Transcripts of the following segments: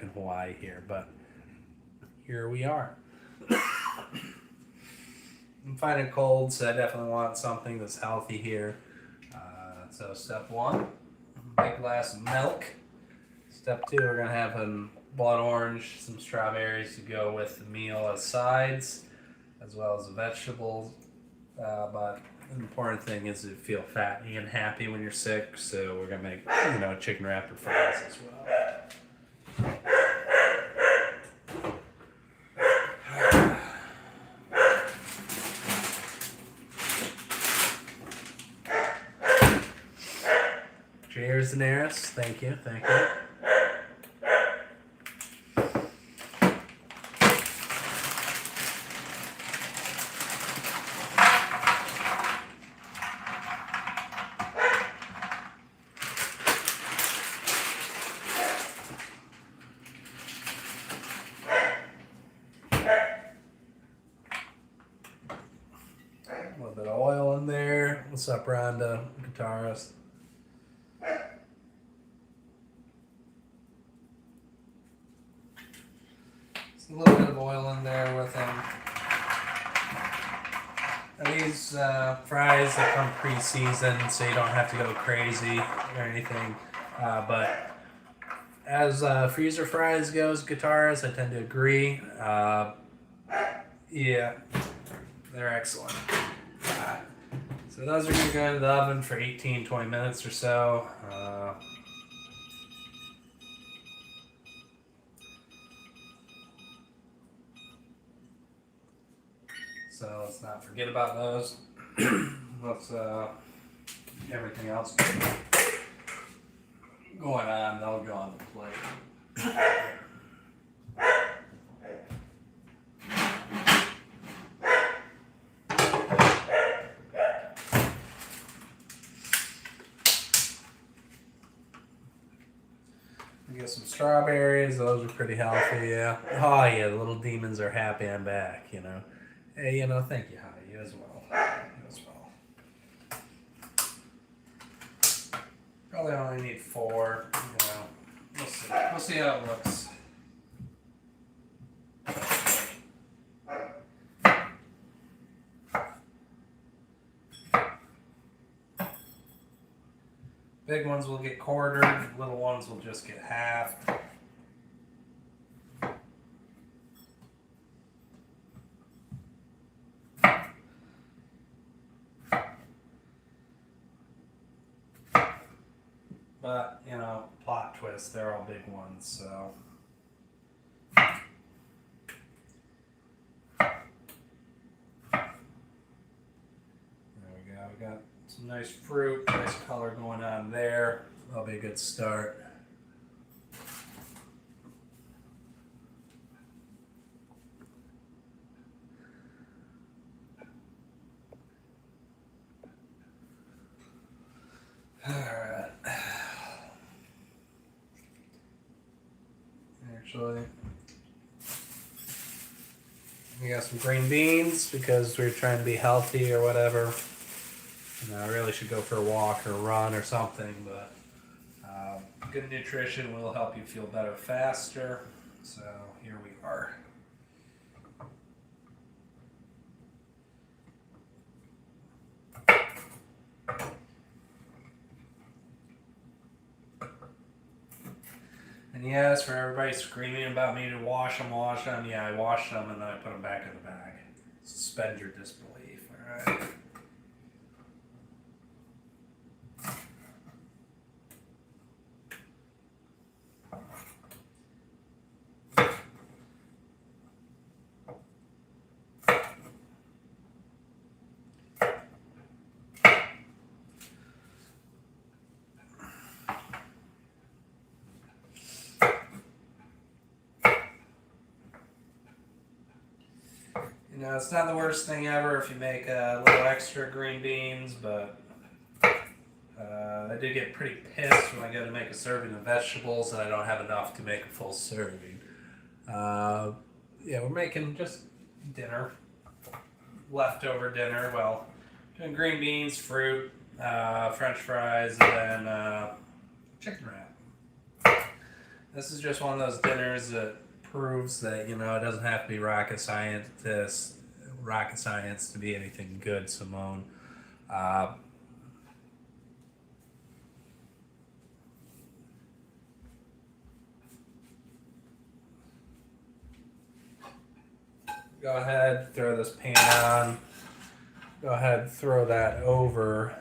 back in Hawaii here, but here we are. I'm finding cold, so I definitely want something that's healthy here. So step one, big glass of milk. Step two, we're gonna have a blood orange, some strawberries to go with the meal as sides, as well as the vegetables. But the important thing is to feel fat and happy when you're sick. So we're gonna make chicken wrapper fries as well. Cheers, Daenerys. Thank you. A little bit of oil in there. What's up, Rhonda, guitarist? A little bit of oil in there with them. These fries that come pre-seasoned, so you don't have to go crazy or anything. But as freezer fries goes, guitarists, I tend to agree. Yeah, they're excellent. So those are going to go into the oven for 18-20 minutes or so. So let's not forget about those. Let's everything else going on, they'll go on the plate. Get some strawberries, those are pretty healthy, yeah. Oh yeah, the little demons are happy I'm back, Hey, thank you, honey, you as well. Probably only need 4, We'll see. We'll see how it looks. Big ones will get quartered, little ones will just get halved. But, plot twist, they're all big ones, so. There we go. We got some nice fruit, nice color going on there. That'll be a good start. Alright. Actually, we got some green beans because we're trying to be healthy or whatever. I really should go for a walk or a run or something, but good nutrition will help you feel better faster. So here we are. And yes, for everybody screaming about me to wash them, yeah, I washed them and then I put them back in the bag. Suspend your disbelief, alright? It's not the worst thing ever if you make a little extra green beans, but I do get pretty pissed when I go to make a serving of vegetables and I don't have enough to make a full serving. Yeah, we're making just dinner, leftover dinner. Well, doing green beans, fruit, French fries, and then chicken wrap. This is just one of those dinners that proves that, you know, it doesn't have to be rocket science to be anything good, Simone. Uh, Go ahead, throw this pan on. Go ahead, throw that over.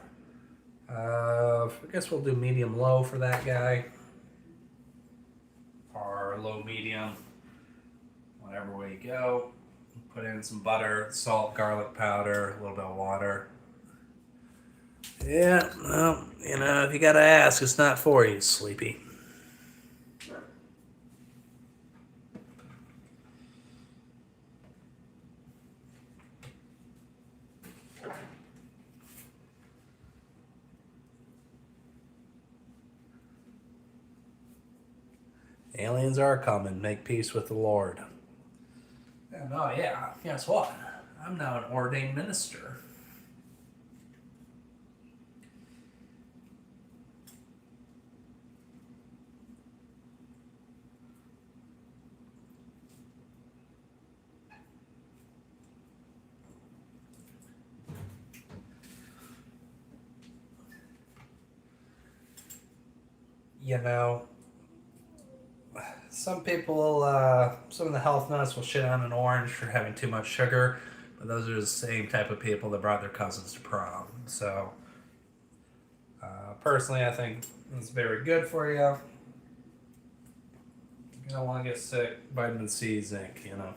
I guess we'll do medium low for that guy. Or low medium. Whatever way you go. Put in some butter, salt, garlic powder, a little bit of water. Yeah, well, you know, if you gotta ask, it's not for you, sleepy. Aliens are coming. Make peace with the Lord. Oh, yeah. Guess what? I'm now an ordained minister. You know, some people, some of the health nuts will shit on an orange for having too much sugar, but those are the same type of people that brought their cousins to prom. So, personally, I think it's very good for you. You don't want to get sick. Vitamin C, zinc, you know.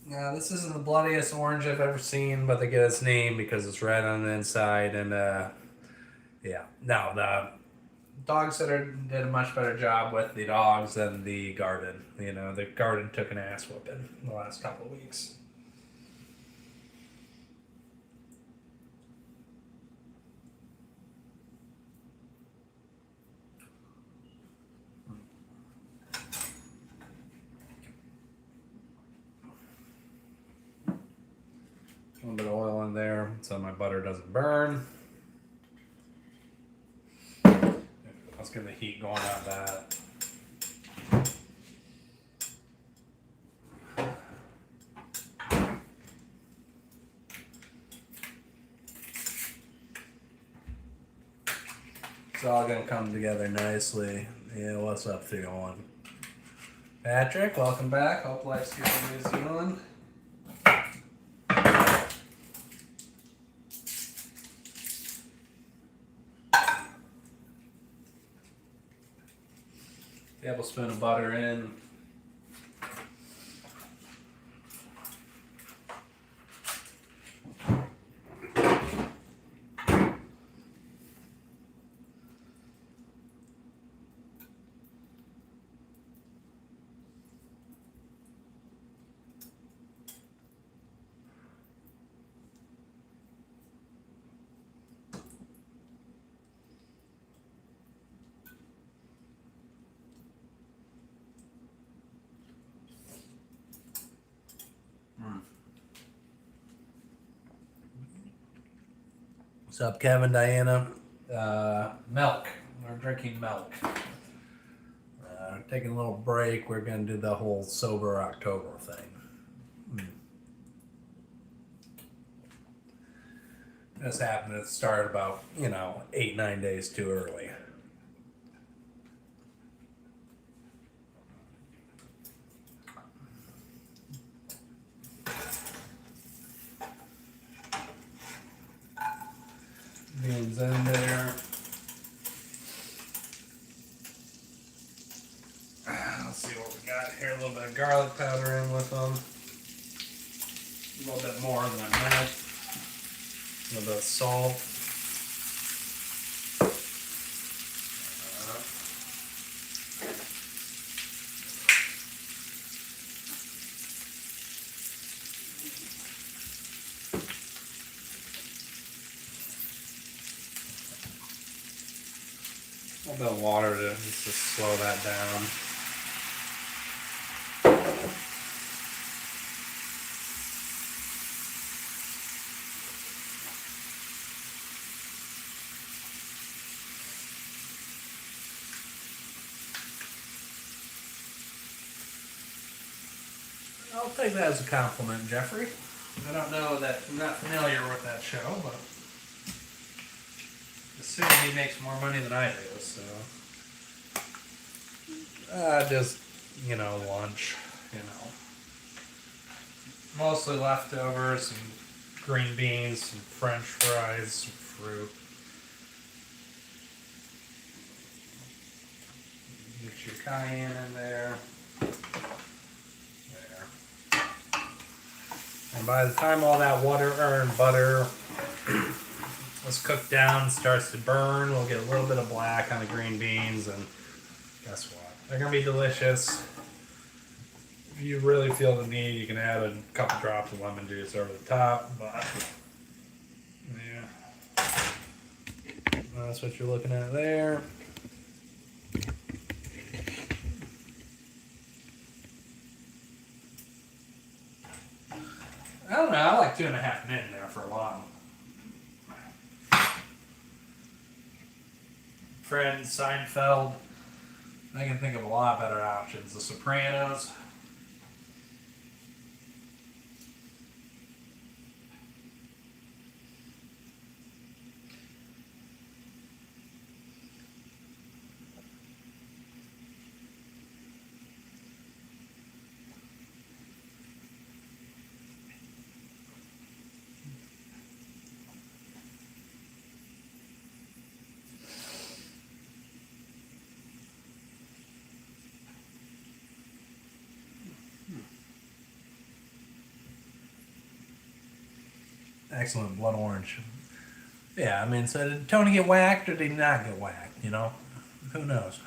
Now, this isn't the bloodiest orange I've ever seen, but they get its name because it's red on the inside. And yeah, no, the dog sitter did a much better job with the dogs than the garden. You know, the garden took an ass whooping the last couple of weeks. A little bit of oil in there so my butter doesn't burn. Let's get the heat going on that. It's all gonna come together nicely. Yeah, what's up, 301? Patrick, welcome back. Hope life's good in New Zealand. Tablespoon of butter in. What's up, Kevin, Diana? Milk. We're drinking milk. Taking a little break. We're going to do the whole sober October thing. This happened to start about, 8-9 days too early. Beans in there. Let's see what we got here. A little bit of garlic powder in with them. A little bit more than a minute. A little bit of salt. A little bit of water just to slow that down. I'll take that as a compliment, Jeffrey. I don't know that, I'm not familiar with that show, but assume he makes more money than I do, so. Just, lunch, Mostly leftovers, some green beans, some french fries, some fruit. Get your cayenne in there. And by the time all that water and butter is cooked down, starts to burn, we'll get a little bit of black on the green beans, and guess what? They're going to be delicious. If you really feel the need, you can add a couple drops of lemon juice over the top, but yeah. That's what you're looking at there. I don't know, I like 2.5 minutes there for a while. Friends, Seinfeld. I can think of a lot better options. The Sopranos. Excellent blood orange. Yeah, I mean, so did Tony get whacked or did he not get whacked, Who knows?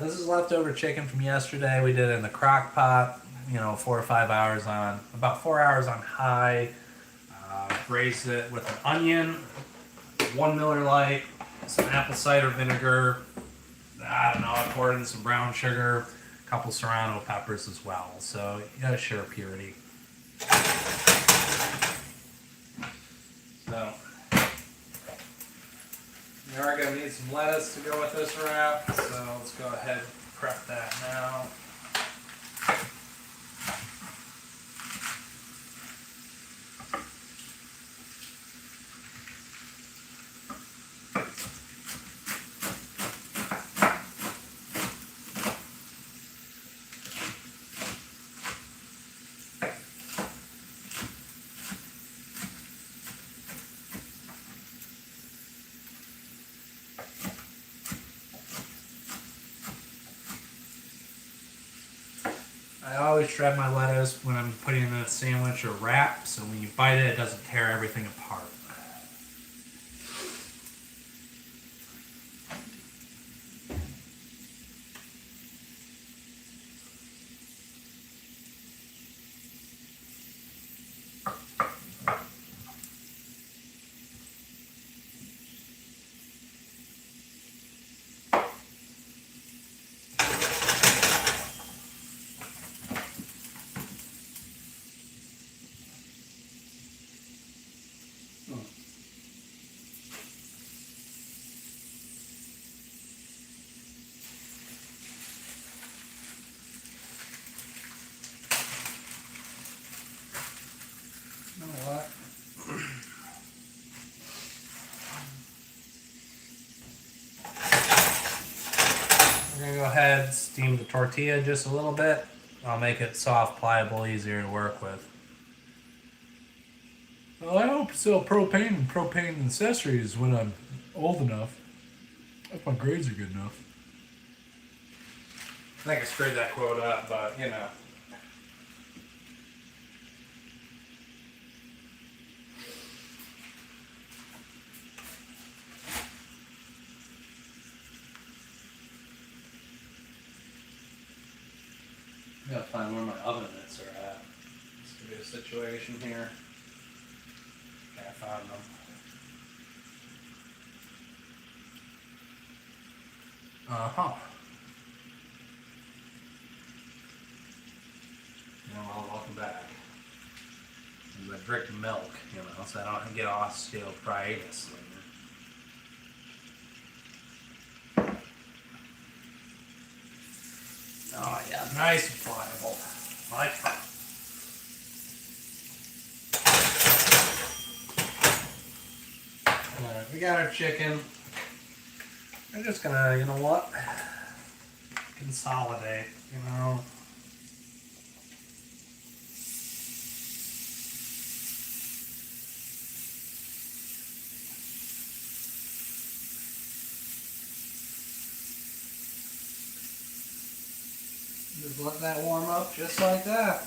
This is leftover chicken from yesterday. We did it in the crock pot, 4 or 5 hours on, about 4 hours on high. Braised it with an onion, 1 Miller Lite, some apple cider vinegar. I don't know, I poured in some brown sugar, a couple serrano peppers as well. So you gotta share purity. So we are going to need some lettuce to go with this wrap, so let's go ahead and prep that now. I always shred my lettuce when I'm putting it in a sandwich or wrap, so when you bite it, it doesn't tear everything apart. You know what? We're going to go ahead, steam the tortilla just a little bit. I'll make it soft, pliable, easier to work with. Well, I hope to sell propane and propane accessories when I'm old enough. If my grades are good enough. I think I screwed that quote up, but you know. I gotta find where my oven mitts are at. This could be a situation here. Okay, I found them. Uh-huh. Well, welcome back. I drink milk, you know, so I don't get osteoarthritis later. Oh yeah, nice and pliable. Like that. Alright, we got our chicken. We're just gonna, you know what? Consolidate, you know. Just let that warm up just like that.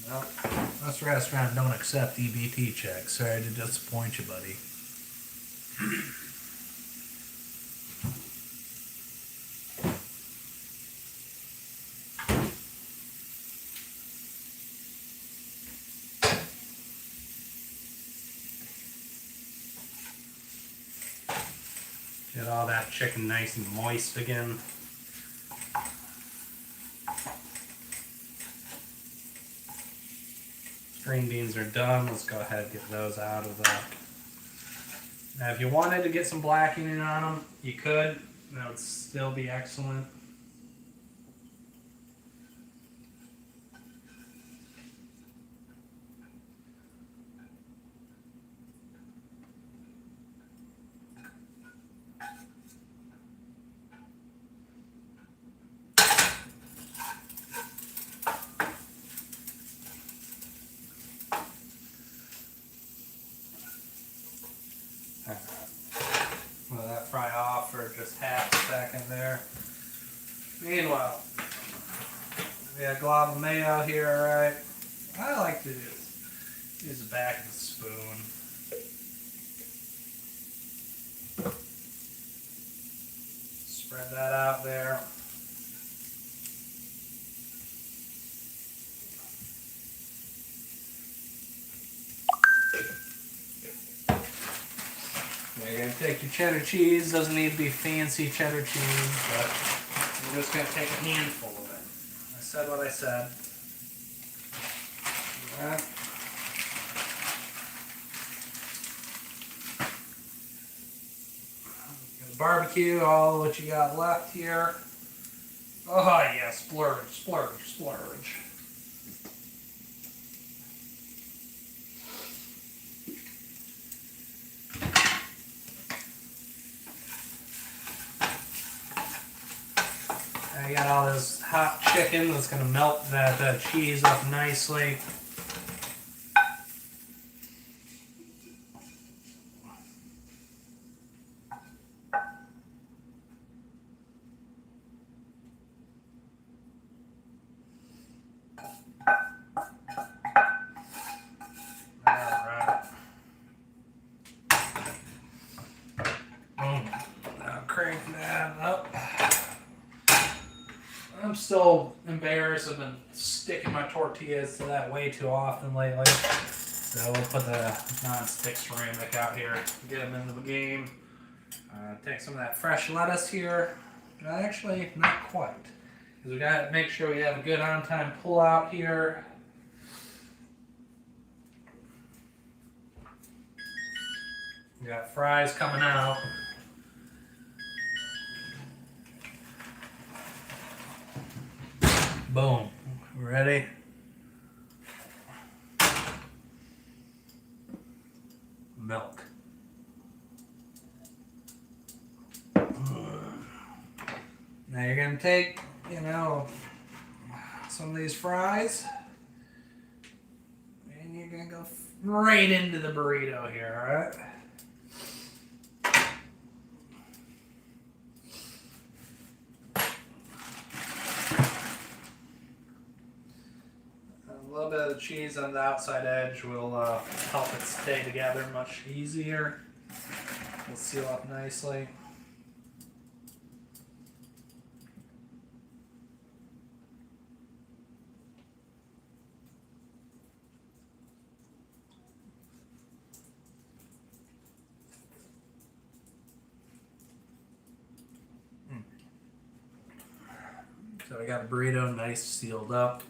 Well, this restaurant don't accept EBT checks. Sorry to disappoint you, buddy. Get all that chicken nice and moist again. Green beans are done. Let's go ahead and get those out of the... Now, if you wanted to get some blackening on them, you could. That would still be excellent. Let that fry off for just half a second there. Meanwhile, we got a glob of mayo here, alright? I like to use the back of the spoon. Spread that out there. You're going to take your cheddar cheese. Doesn't need to be fancy cheddar cheese, but you're just going to take a handful of it. I said what I said. Right. Barbecue all what you got left here. Oh yeah, splurge, splurge, splurge. I got all this hot chicken that's going to melt that cheese up nicely. Alright. Boom. Now crank that up. I'm still embarrassed. I've been sticking my tortillas to that way too often lately. So we'll put the non-stick ceramic out here to get them into the game. Take some of that fresh lettuce here. Actually, not quite. Because we got to make sure we have a good on-time pull-out here. We got fries coming out. Boom. Ready? milk. Now you're gonna take, some of these fries, and you're gonna go right into the burrito here, all right? A little bit of cheese on the outside edge will help it stay together much easier. It'll seal up nicely. So we got a burrito nice sealed up.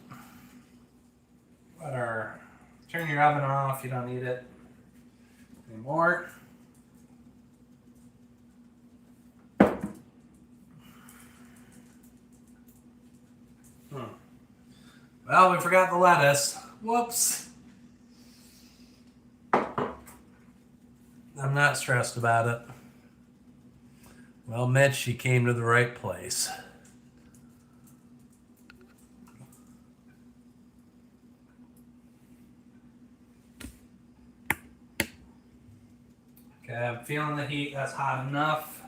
Turn your oven off, you don't need it anymore. Well, we forgot the lettuce. Whoops. I'm not stressed about it. Well, Mitch, you came to the right place. Okay, I'm feeling the heat. That's hot enough.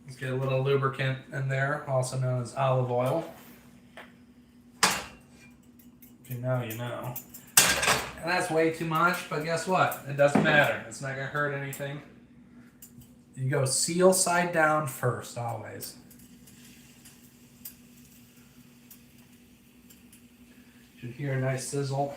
Let's get a little lubricant in there, also known as olive oil. If you know, you know. And that's way too much, but guess what? It doesn't matter. It's not going to hurt anything. You go seal side down first, always. Should hear a nice sizzle.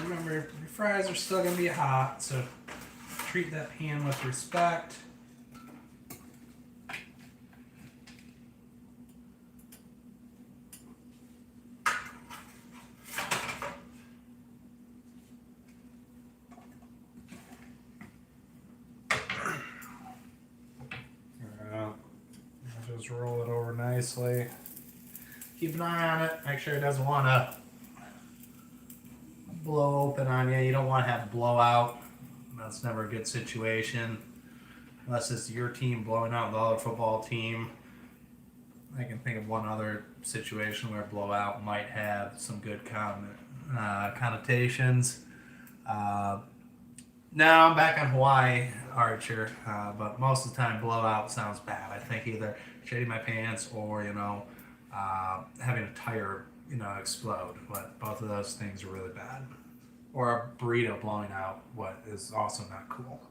Remember, your fries are still going to be hot, so treat that pan with respect. Just roll it over nicely. Keep an eye on it. Make sure it doesn't want to blow open on you. You don't want to have blowout. That's never a good situation. Unless it's your team blowing out the other football team. I can think of one other situation where blowout might have some good connotations. Now I'm back on Hawaii Archer, but most of the time blowout sounds bad. I think either shitting my pants or having a tire explode. But both of those things are really bad. Or a burrito blowing out, what is also not cool.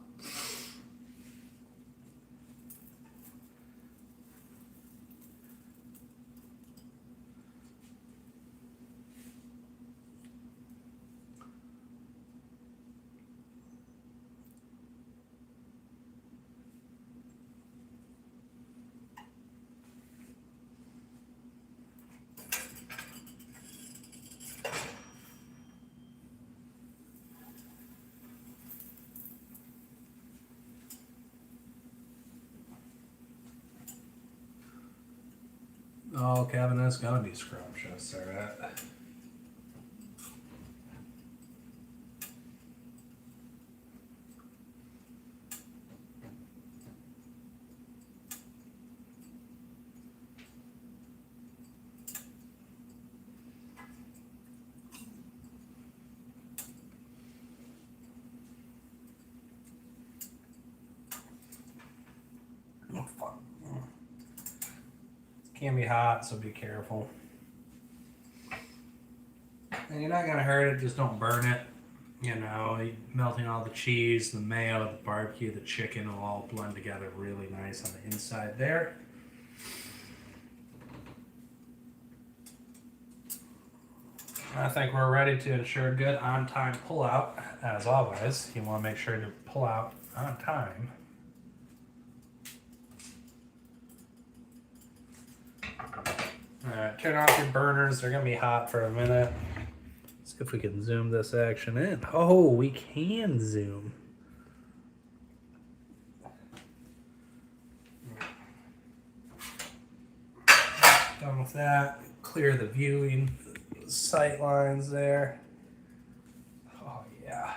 Oh, Kevin is gonna be scrumptious, alright. Oh, fuck. Can be hot, so be careful. And you're not gonna hurt it, just don't burn it. You know, melting all the cheese, the mayo, the barbecue, the chicken will all blend together really nice on the inside there. I think we're ready to ensure good on-time pull-out. As always, you want to make sure to pull out on time. Alright, turn off your burners. They're going to be hot for a minute. Let's see if we can zoom this action in. Oh, we can zoom. Done with that. Clear the viewing sight lines there. Oh, yeah.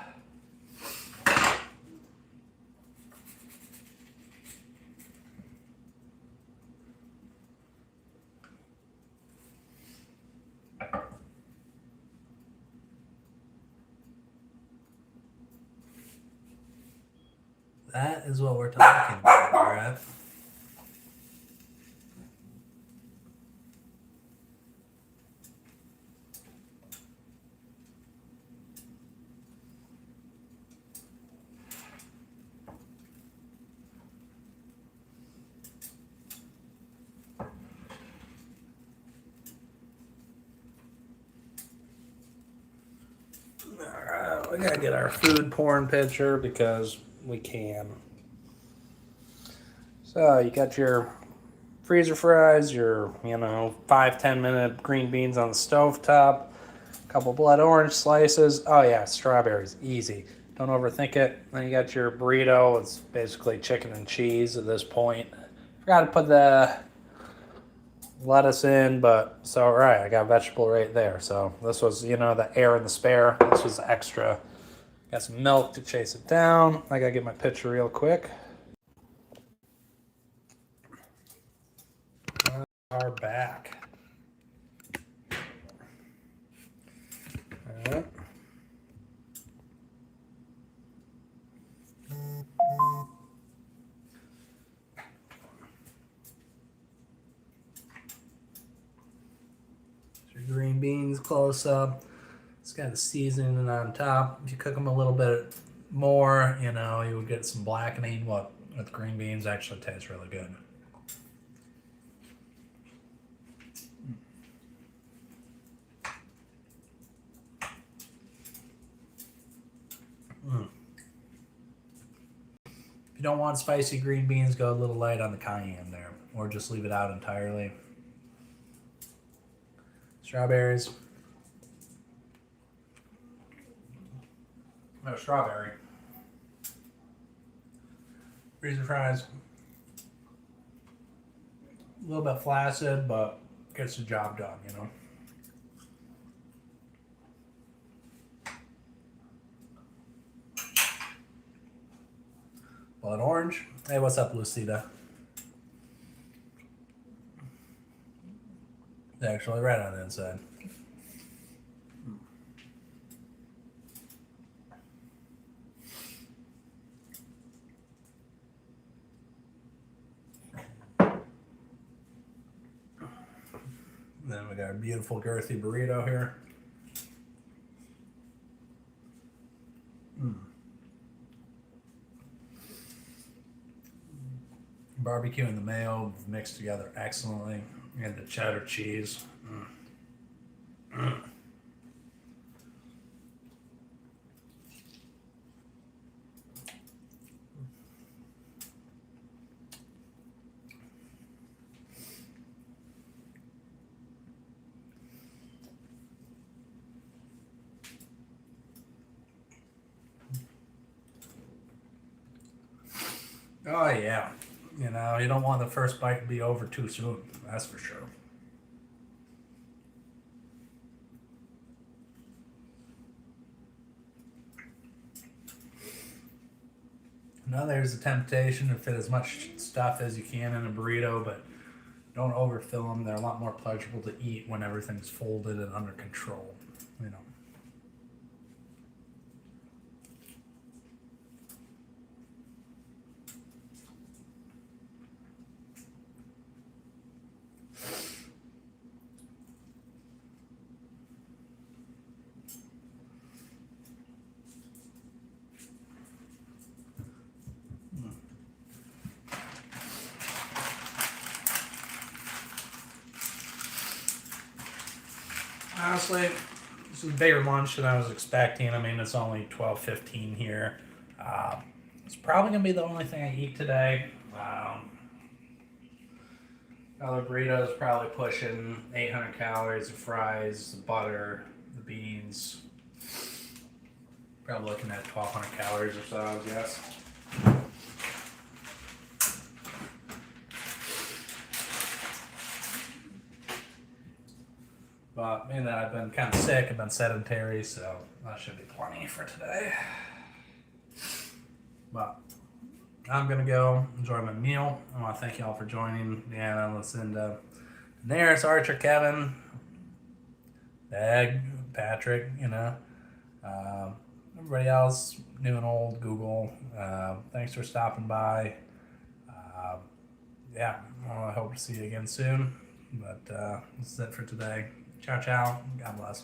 That is what we're talking about, alright? Alright, we gotta get our food porn picture because we can. So you got your freezer fries, your 5-10 minute green beans on the stovetop, a couple blood orange slices. Oh yeah, strawberries, easy. Don't overthink it. Then you got your burrito. It's basically chicken and cheese at this point. Forgot to put the lettuce in, but so right, I got vegetable right there. So this was, the air in the spare. This was extra. Got some milk to chase it down. I gotta get my picture real quick. Are back. All right. Your green beans close up. It's got the seasoning on top. If you cook them a little bit more, you would get some blackening. What with green beans actually tastes really good. If you don't want spicy green beans, go a little light on the cayenne there, or just leave it out entirely. Strawberries. No strawberry. Freezer fries. A little bit flaccid, but gets the job done, Blood orange. Hey, what's up, Lucida? It's actually right on the inside. Then we got a beautiful girthy burrito here. Barbecue and the mayo mixed together excellently, and the cheddar cheese. Oh yeah, you don't want the first bite to be over too soon. That's for sure. Now there's a temptation to fit as much stuff as you can in a burrito, but don't overfill them. They're a lot more pleasurable to eat when everything's folded and under control. honestly, this is a bigger lunch than I was expecting. I mean, it's only 12:15 here. It's probably gonna be the only thing I eat today. Other burritos probably pushing 800 calories, the fries, the butter, the beans. Probably looking at 1,200 calories or so, I would guess. But being that I've been kind of sick, I've been sedentary, so that should be plenty for today. But I'm gonna go enjoy my meal. I want to thank y'all for joining. Deanna, Lucinda, Daenerys, Archer, Kevin, Dag, Patrick, everybody else, new and old, Google. Thanks for stopping by. Yeah, I hope to see you again soon. But this is it for today. Ciao, ciao. God bless.